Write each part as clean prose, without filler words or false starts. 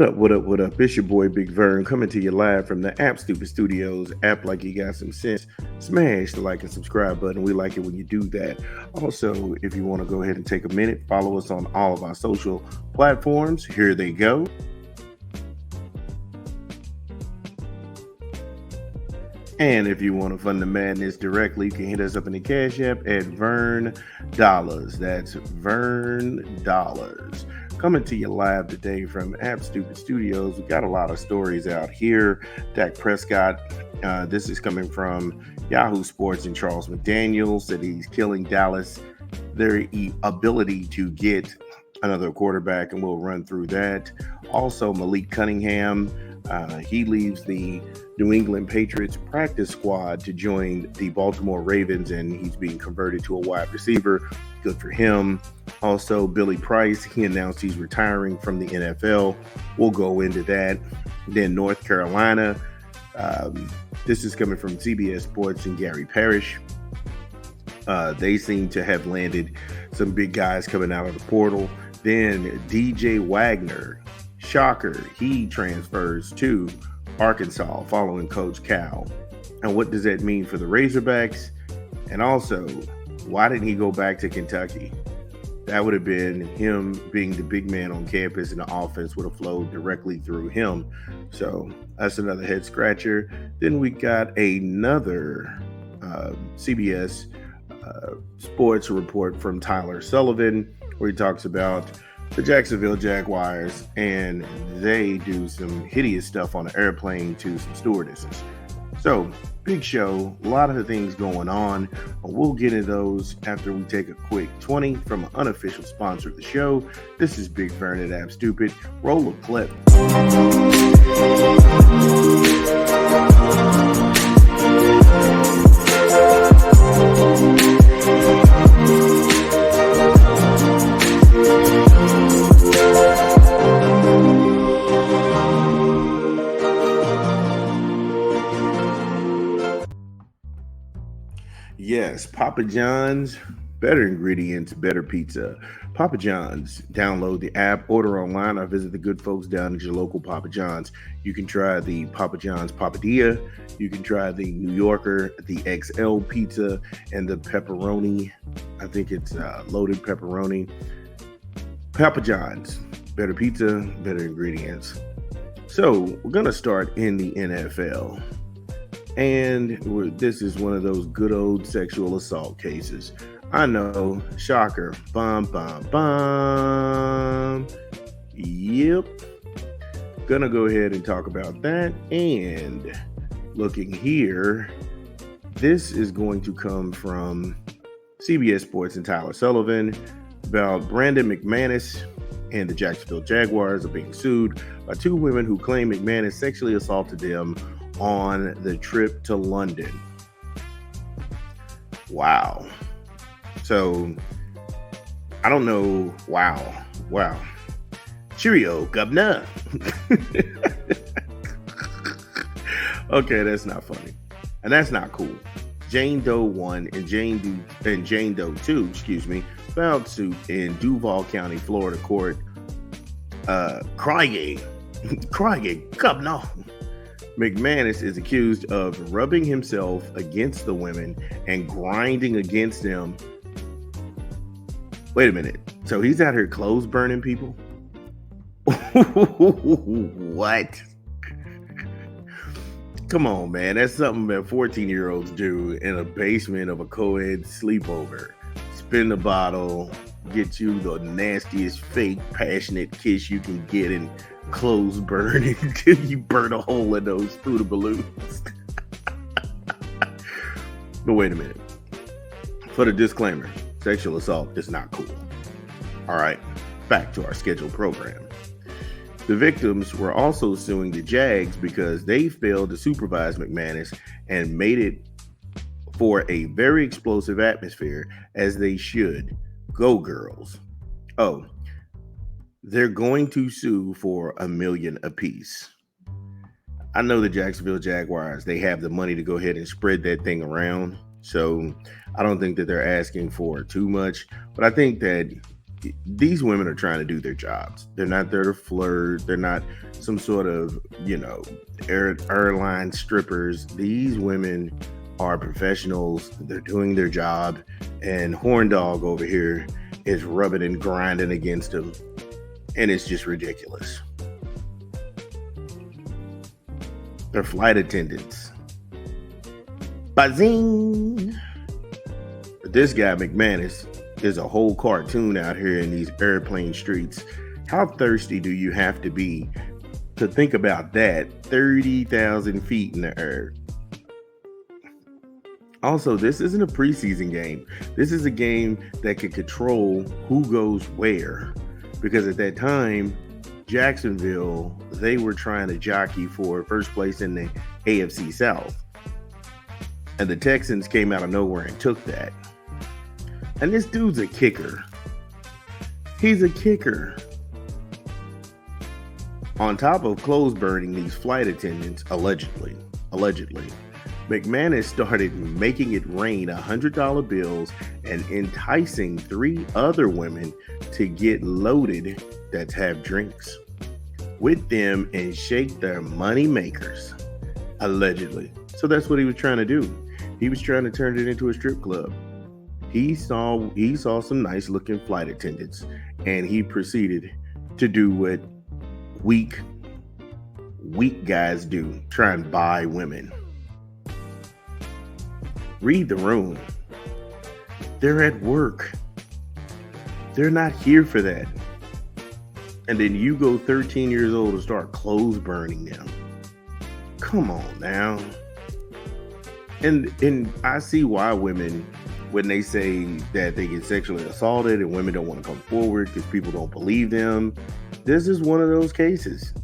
What up, what up, what up? It's your boy Big Vern coming to you live from the App Stupid Studios. App like you got some sense. Smash the like and subscribe button. We like it when you do that. Also, if you want to go ahead and take a minute, follow us on all of our social platforms. Here they go. And if you want to fund the madness directly, you can hit us up in the Cash App at Vern Dollars. That's Vern Dollars. Coming to you live today from App Stupid Studios. We got a lot of stories out here. Dak Prescott, this is coming from Yahoo Sports, and Charles McDaniels said he's killing Dallas, their ability to get another quarterback, and we'll run through that. Also, Malik Cunningham, he leaves the New England Patriots practice squad to join the Baltimore Ravens, and he's being converted to a wide receiver. Good for him. Also, Billy Price, he announced he's retiring from the NFL. We'll go into that. Then North Carolina, this is coming from CBS Sports and Gary Parrish. They seem to have landed some big guys coming out of the portal. Then DJ Wagner, shocker, he transfers to Arkansas following Coach Cal. And what does that mean for the Razorbacks? And also, why didn't he go back to Kentucky? That would have been him being the big man on campus, and the offense would have flowed directly through him. So that's another head scratcher. Then we got another CBS sports report from Tyler Sullivan, where he talks about the Jacksonville Jaguars, and they do some hideous stuff on an airplane to some stewardesses. So, big show, a lot of the things going on. We'll get into those after we take a quick 20 from an unofficial sponsor of the show. This is Big Vern at App Stupid. Roll a clip. Yes, Papa John's, better ingredients, better pizza. Papa John's, download the app, order online, or visit the good folks down at your local Papa John's. You can try the Papa John's Papadilla. You can try the New Yorker, the XL pizza, and the pepperoni. I think it's loaded pepperoni. Papa John's, better pizza, better ingredients. So we're going to start in the NFL. And this is one of those good old sexual assault cases. I know, shocker. Bum, bum, bum. Yep. Gonna go ahead and talk about that. And looking here, this is going to come from CBS Sports and Tyler Sullivan about Brandon McManus and the Jacksonville Jaguars are being sued by two women who claim McManus sexually assaulted them on the trip to London. Wow. So, I don't know. Wow. Cheerio, governor. Okay, that's not funny. And that's not cool. Jane Doe 1 and Jane Doe 2, filed suit in Duval County, Florida court. Crying, governor. McManus is accused of rubbing himself against the women and grinding against them. Wait a minute. So he's out here clothes burning people? What? Come on, man. That's something that 14-year-olds do in a basement of a co-ed sleepover. Spin the bottle, get you the nastiest, fake, passionate kiss you can get, and clothes burn until you burn a hole in those through the balloons. But wait a minute. For the disclaimer, sexual assault is not cool. All right, back to our scheduled program. The victims were also suing the Jags because they failed to supervise McManus and made it for a very explosive atmosphere, as they should. Go girls. Oh, they're going to sue for $1 million apiece. I know the Jacksonville Jaguars, they have the money to go ahead and spread that thing around. So I don't think that they're asking for too much. But I think that these women are trying to do their jobs. They're not there to flirt. They're not some sort of, airline strippers. These women are professionals. They're doing their job. And Horn Dog over here is rubbing and grinding against them. And it's just ridiculous. They're flight attendants. Bazing! But this guy, McManus, is a whole cartoon out here in these airplane streets. How thirsty do you have to be to think about that 30,000 feet in the air? Also, this isn't a preseason game. This is a game that can control who goes where. Because at that time, Jacksonville, they were trying to jockey for first place in the AFC South. And the Texans came out of nowhere and took that. And this dude's a kicker. He's a kicker. On top of clothes burning these flight attendants, allegedly, McManus started making it rain $100 bills and enticing 3 other women to get loaded that have drinks with them and shake their money makers, allegedly. So that's what he was trying to do. He was trying to turn it into a strip club. He saw some nice looking flight attendants and he proceeded to do what weak guys do, try and buy women. Read the room. They're at work. They're not here for that. And then you go 13 years old and start clothes burning them. Come on now. And I see why women, when they say that they get sexually assaulted and women don't want to come forward because people don't believe them, this is one of those cases.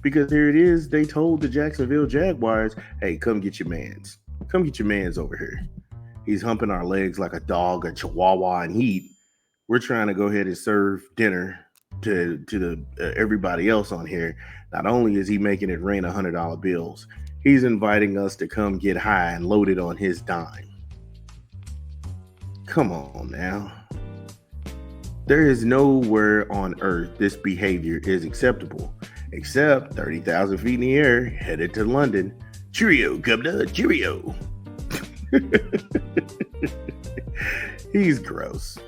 Because here it is, they told the Jacksonville Jaguars, hey, come get your mans. Come get your mans over here. He's humping our legs like a dog, a chihuahua in heat. We're trying to go ahead and serve dinner to everybody else on here. Not only is he making it rain $100 bills, he's inviting us to come get high and load it on his dime. Come on now. There is nowhere on earth this behavior is acceptable, except 30,000 feet in the air, headed to London. Cheerio, Governor, cheerio. He's gross.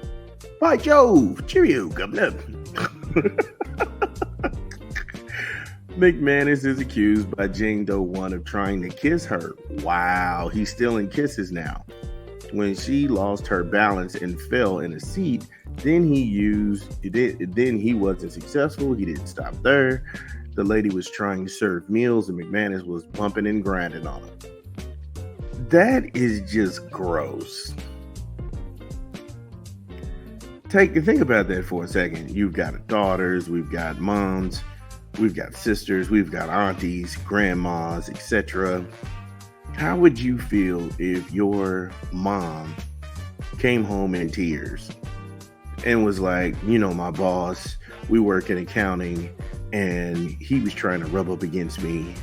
By Jove, cheerio, Governor. McManus is accused by Jane Doe 1 of trying to kiss her. Wow, he's stealing kisses now. When she lost her balance and fell in a seat, then he wasn't successful. He didn't stop there. The lady was trying to serve meals and McManus was bumping and grinding on her. That is just gross. Think about that for a second. You've got daughters, we've got moms, we've got sisters, we've got aunties, grandmas, etc. How would you feel if your mom came home in tears and was like, my boss, we work in accounting, and he was trying to rub up against me.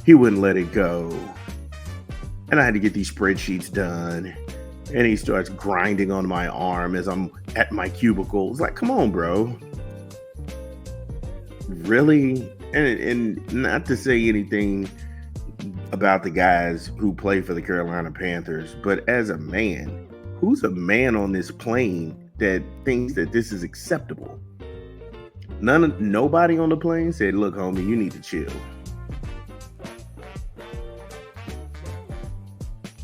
He wouldn't let it go. And I had to get these spreadsheets done. And he starts grinding on my arm as I'm at my cubicle. It's like, come on, bro. Really? And not to say anything about the guys who play for the Carolina Panthers, but as a man, who's a man on this plane that thinks that this is acceptable? Nobody on the plane said, look, homie, you need to chill.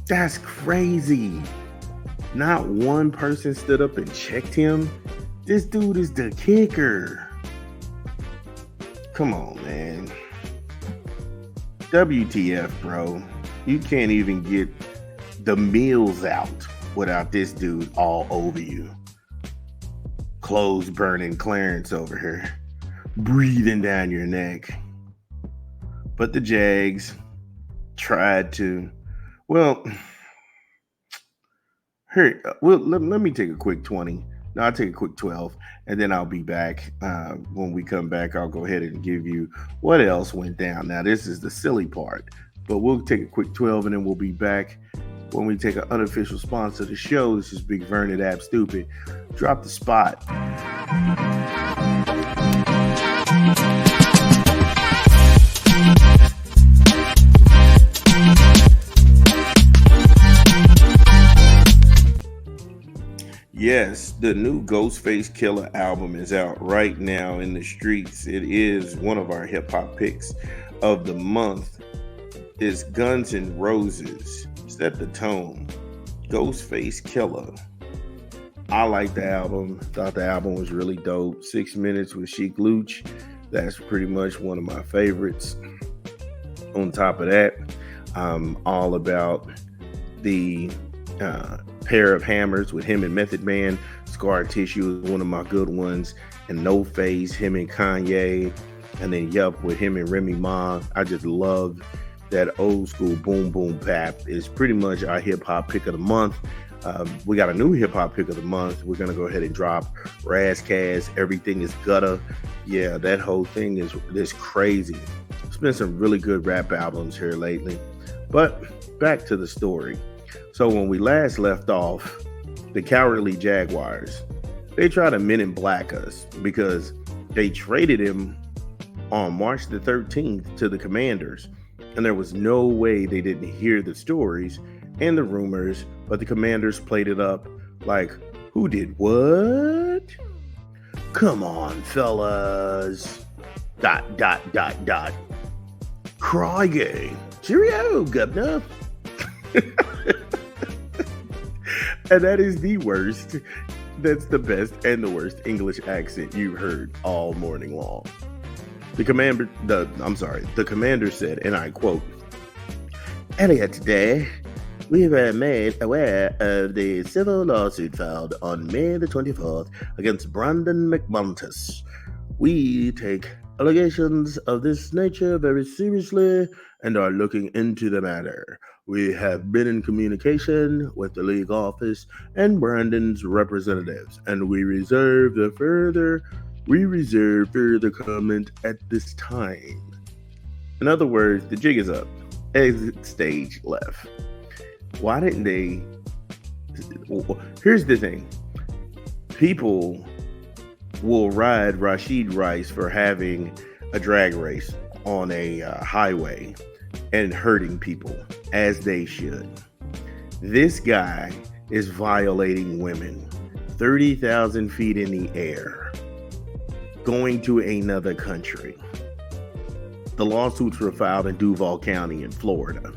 That's crazy. Not one person stood up and checked him. This dude is the kicker. Come on, man. WTF, bro. You can't even get the meals out without this dude all over you. Clothes burning Clarence over here, breathing down your neck. But the Jags tried to, let me take a quick 20. No, I'll take a quick 12, and then I'll be back. When we come back, I'll go ahead and give you what else went down. Now, this is the silly part, but we'll take a quick 12, and then we'll be back when we take an unofficial sponsor of the show. This is Big Vern at App Stupid. Drop the spot. Yes, the new Ghostface Killer album is out right now in the streets. It is one of our hip hop picks of the month. It's Guns N' Roses. Set the tone. Ghostface Killer. I like the album. Thought the album was really dope. 6 Minutes with Sheek Louch. That's pretty much one of my favorites. On top of that, I'm all about the Pair of Hammers with him and Method Man. Scar Tissue is one of my good ones. And No Face, him and Kanye. And then Yup with him and Remy Ma. I just love that old school boom boom bap. Is pretty much our hip hop pick of the month. We got a new hip hop pick of the month. We're gonna go ahead and drop Razzcast. Everything is Gutter. Yeah, that whole thing is crazy. There's been some really good rap albums here lately. But back to the story. So when we last left off, the Cowardly Jaguars, they tried to Men in Black us because they traded him on March the 13th to the Commanders. And there was no way they didn't hear the stories and the rumors, but the Commanders played it up like, who did what? Come on, fellas. ... Crikey. Cheerio, governor. And that is the worst. That's the best and the worst English accent you've heard all morning long. The commander said, and I quote, "Earlier today, we were made aware of the civil lawsuit filed on May the 24th against Brandon McManus. We take allegations of this nature very seriously and are looking into the matter. We have been in communication with the league office and Brandon's representatives, and we reserve further comment at this time." In other words, the jig is up. Exit stage left. Why didn't they? Here's the thing. People will ride Rashid Rice for having a drag race on a highway and hurting people, as they should. This guy is violating women 30,000 feet in the air, going to another country. The lawsuits were filed in Duval County in Florida.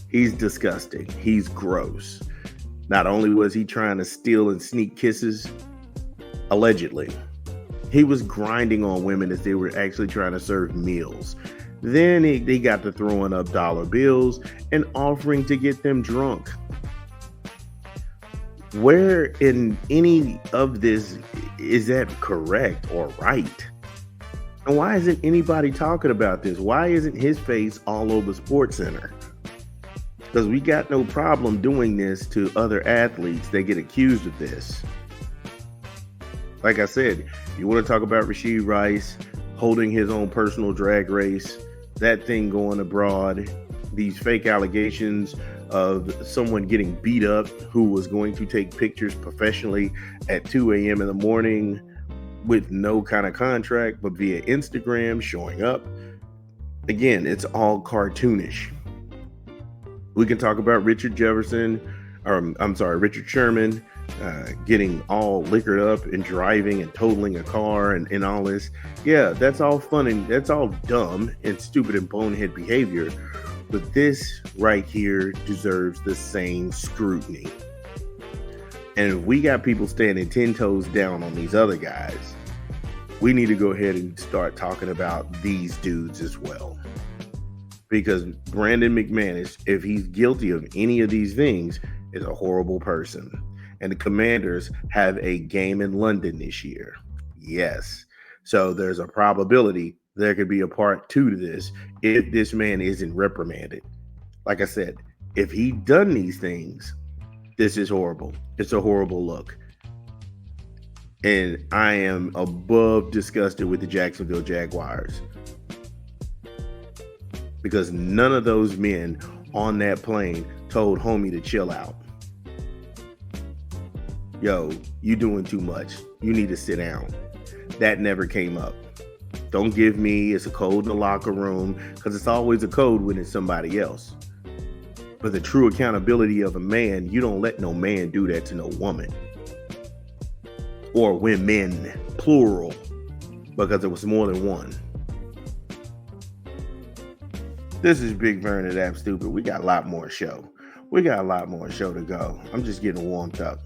He's disgusting. He's gross. Not only was he trying to steal and sneak kisses, allegedly, he was grinding on women as they were actually trying to serve meals. Then he got to throwing up dollar bills and offering to get them drunk. Where in any of this is that correct or right? And why isn't anybody talking about this? Why isn't his face all over SportsCenter? Because we got no problem doing this to other athletes that get accused of this. Like I said, you want to talk about Rashid Rice holding his own personal drag race, that thing going abroad, these fake allegations of someone getting beat up who was going to take pictures professionally at 2 a.m. in the morning with no kind of contract, but via Instagram showing up. Again, it's all cartoonish. We can talk about Richard Sherman, getting all liquored up and driving and totaling a car and all this. Yeah, that's all fun and that's all dumb and stupid and bonehead behavior. But this right here deserves the same scrutiny. And if we got people standing 10 toes down on these other guys, we need to go ahead and start talking about these dudes as well. Because Brandon McManus, if he's guilty of any of these things, is a horrible person. And the Commanders have a game in London this year. Yes. So there's a probability there could be a part 2 to this if this man isn't reprimanded. Like I said, if he done these things, this is horrible. It's a horrible look. And I am above disgusted with the Jacksonville Jaguars. Because none of those men on that plane told homie to chill out. Yo, you doing too much. You need to sit down. That never came up. Don't give me it's a code in the locker room, because it's always a code when it's somebody else. But the true accountability of a man, you don't let no man do that to no woman. Or women, plural, because it was more than one. This is Big Vern at App Stupid. We got a lot more show. We got a lot more show to go. I'm just getting warmed up.